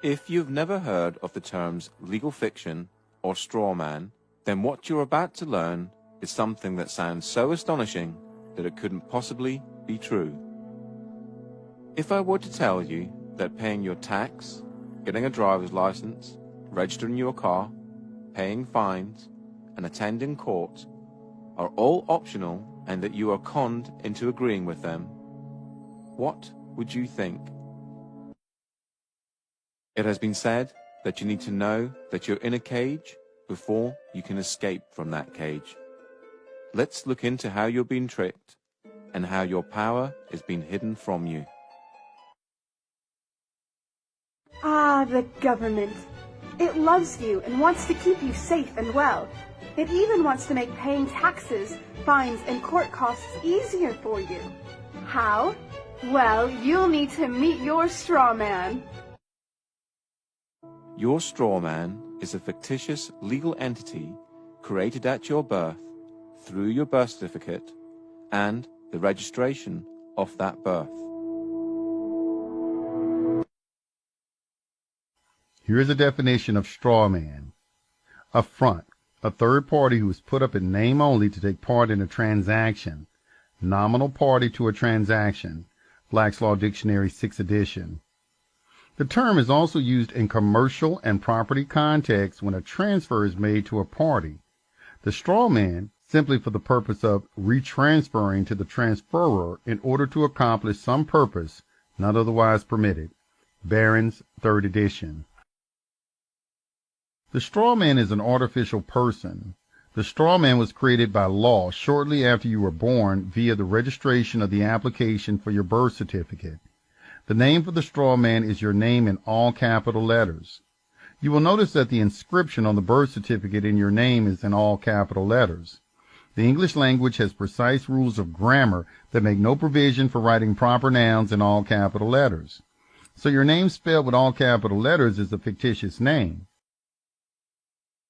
If you've never heard of the terms legal fiction or straw man, then what you're about to learn is something that sounds so astonishing that it couldn't possibly be true. If I were to tell you that paying your tax, getting a driver's license, registering your car, paying fines, and attending court are all optional and that you are conned into agreeing with them, what would you think? It has been said that you need to know that you're in a cage before you can escape from that cage. Let's look into how you're being tricked and how your power is being hidden from you. Ah, the government. It loves you and wants to keep you safe and well. It even wants to make paying taxes, fines, and court costs easier for you. How? Well, you'll need to meet your straw man. Your straw man is a fictitious legal entity created at your birth through your birth certificate and the registration of that birth. Here's a definition of straw man. A front, a third party who is put up in name only to take part in a transaction. Nominal party to a transaction. Black's Law Dictionary, 6th edition. The term is also used in commercial and property contexts when a transfer is made to a party. The straw man, simply for the purpose of retransferring to the transferor in order to accomplish some purpose not otherwise permitted. Barron's, 3rd edition. The straw man is an artificial person. The straw man was created by law shortly after you were born via the registration of the application for your birth certificate. The name for the straw man is your name in all capital letters. You will notice that the inscription on the birth certificate in your name is in all capital letters. The English language has precise rules of grammar that make no provision for writing proper nouns in all capital letters. So your name spelled with all capital letters is a fictitious name.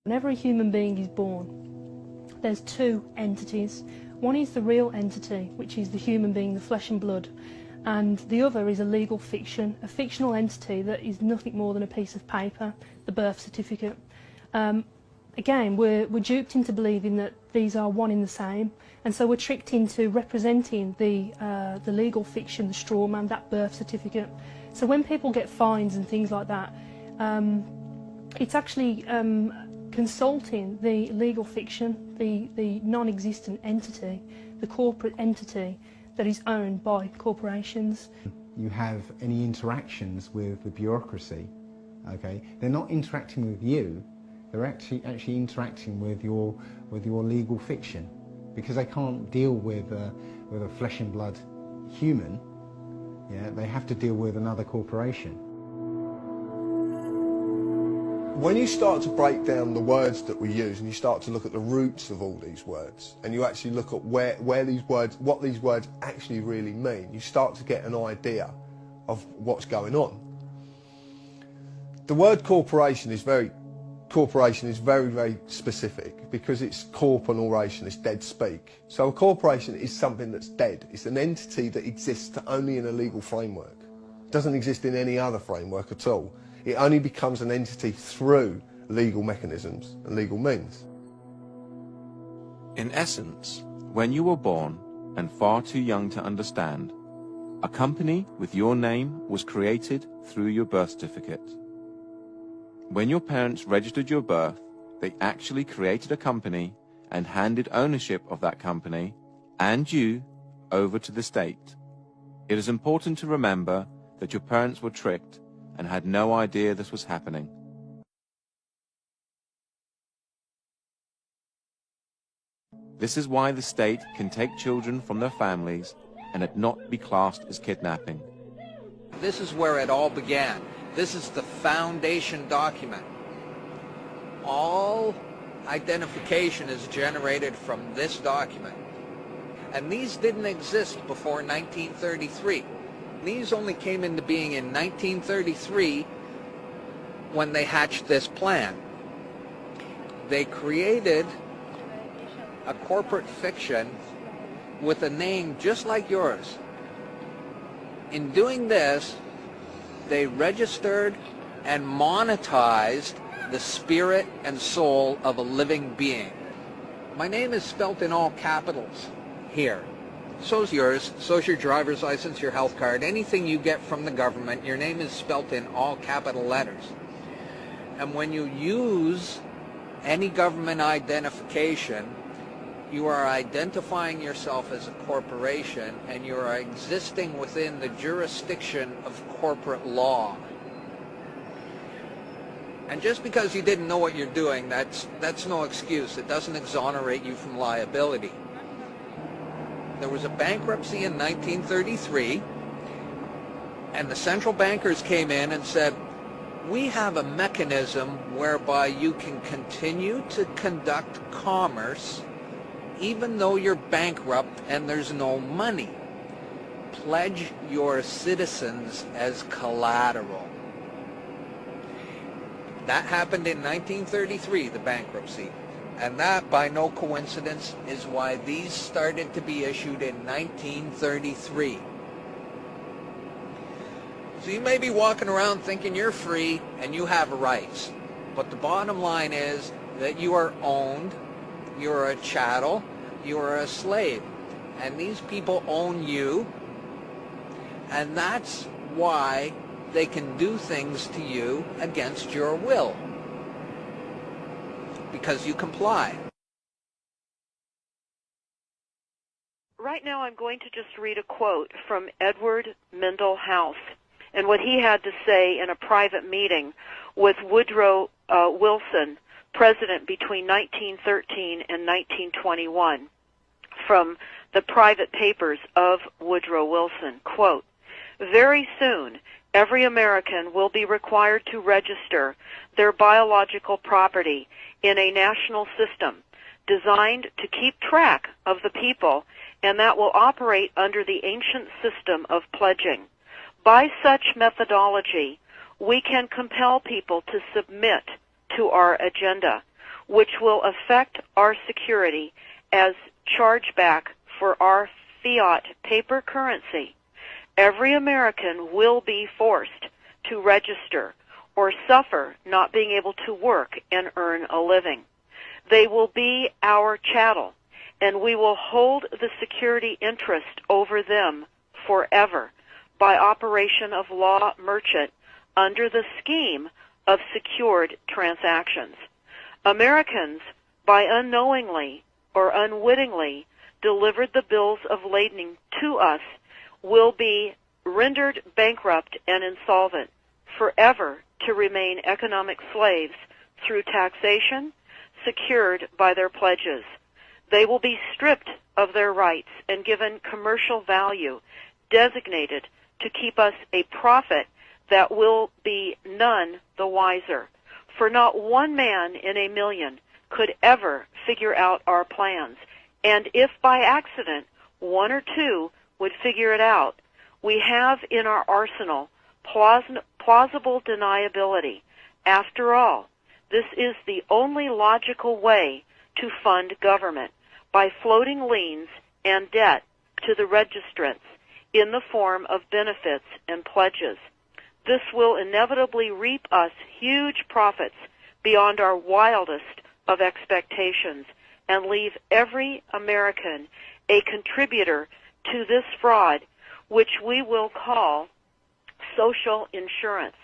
Whenever a human being is born, there's two entities. One is the real entity, which is the human being, the flesh and blood, and the other is a legal fiction, a fictional entity that is nothing more than a piece of paper, the birth certificate. Again, we're duped into believing that these are one in the same, and so we're tricked into representing the legal fiction, the straw man, that birth certificate. So when people get fines and things like that, it's actually consulting the legal fiction, the non-existent entity, the corporate entity that is owned by corporations. You have any interactions with the bureaucracy, okay? They're not interacting with you, they're actually interacting with your legal fiction, because they can't deal with a flesh and blood human. Yeah, they have to deal with another corporation. When you start to break down the words that we use and you start to look at the roots of all these words and you actually look at where these words, what these words actually really mean, you start to get an idea of what's going on. The word corporation is very, very specific because it's corporation, it's dead speak. So a corporation is something that's dead. It's an entity that exists only in a legal framework. It doesn't exist in any other framework at all. It only becomes an entity through legal mechanisms and legal means. In essence, when you were born and far too young to understand, a company with your name was created through your birth certificate. When your parents registered your birth, they actually created a company and handed ownership of that company and you over to the state. It is important to remember that your parents were tricked and had no idea this was happening. This is why the state can take children from their families and it not be classed as kidnapping. This is where it all began. This is the foundation document. All identification is generated from this document. And these didn't exist before 1933. These only came into being in 1933 when they hatched this plan. They created a corporate fiction with a name just like yours. In doing this, they registered and monetized the spirit and soul of a living being. My name is spelt in all capitals here. So's yours, so's your driver's license, your health card, anything you get from the government, your name is spelt in all capital letters. And when you use any government identification, you are identifying yourself as a corporation, and you are existing within the jurisdiction of corporate law. And just because you didn't know what you're doing, that's no excuse. It doesn't exonerate you from liability. There was a bankruptcy in 1933, and the central bankers came in and said, we have a mechanism whereby you can continue to conduct commerce even though you're bankrupt and there's no money. Pledge your citizens as collateral. That happened in 1933, the bankruptcy. And that, by no coincidence, is why these started to be issued in 1933. So you may be walking around thinking you're free and you have rights. But the bottom line is that you are owned, you're a chattel, you're a slave. And these people own you. And that's why they can do things to you against your will. Because you comply. Right now I'm going to just read a quote from Edward Mendell House and what he had to say in a private meeting with Woodrow Wilson, president between 1913 and 1921, from the private papers of Woodrow Wilson. Quote, very soon, every American will be required to register their biological property in a national system designed to keep track of the people, and that will operate under the ancient system of pledging. By such methodology, we can compel people to submit to our agenda, which will affect our security as chargeback for our fiat paper currency. Every American will be forced to register or suffer not being able to work and earn a living. They will be our chattel, and we will hold the security interest over them forever by operation of law merchant under the scheme of secured transactions. Americans, by unknowingly or unwittingly delivered the bills of lading to us, will be rendered bankrupt and insolvent, forever to remain economic slaves through taxation secured by their pledges. They will be stripped of their rights and given commercial value, designated to keep us a profit that will be none the wiser. For not one man in a million could ever figure out our plans, and if by accident one or two would figure it out, we have in our arsenal plausible deniability. After all, this is the only logical way to fund government, by floating liens and debt to the registrants in the form of benefits and pledges. This will inevitably reap us huge profits beyond our wildest of expectations and leave every American a contributor to this fraud, which we will call social insurance.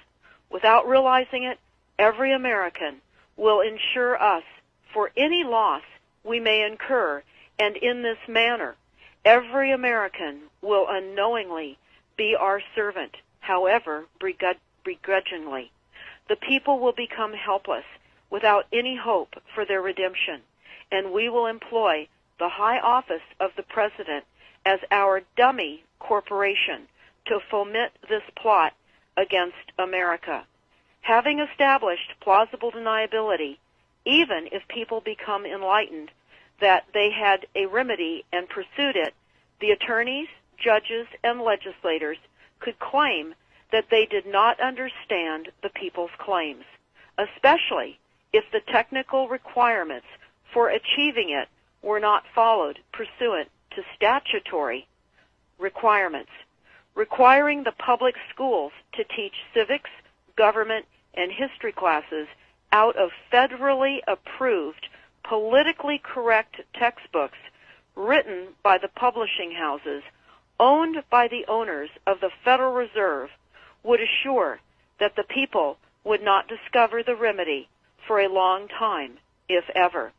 Without realizing it, every American will insure us for any loss we may incur, and in this manner, every American will unknowingly be our servant, however begrudgingly. The people will become helpless without any hope for their redemption, and we will employ the high office of the President as our dummy corporation to foment this plot against America. Having established plausible deniability, even if people become enlightened that they had a remedy and pursued it, the attorneys, judges, and legislators could claim that they did not understand the people's claims, especially if the technical requirements for achieving it were not followed pursuant to statutory requirements. Requiring the public schools to teach civics, government, and history classes out of federally approved, politically correct textbooks written by the publishing houses, owned by the owners of the Federal Reserve, would assure that the people would not discover the remedy for a long time, if ever.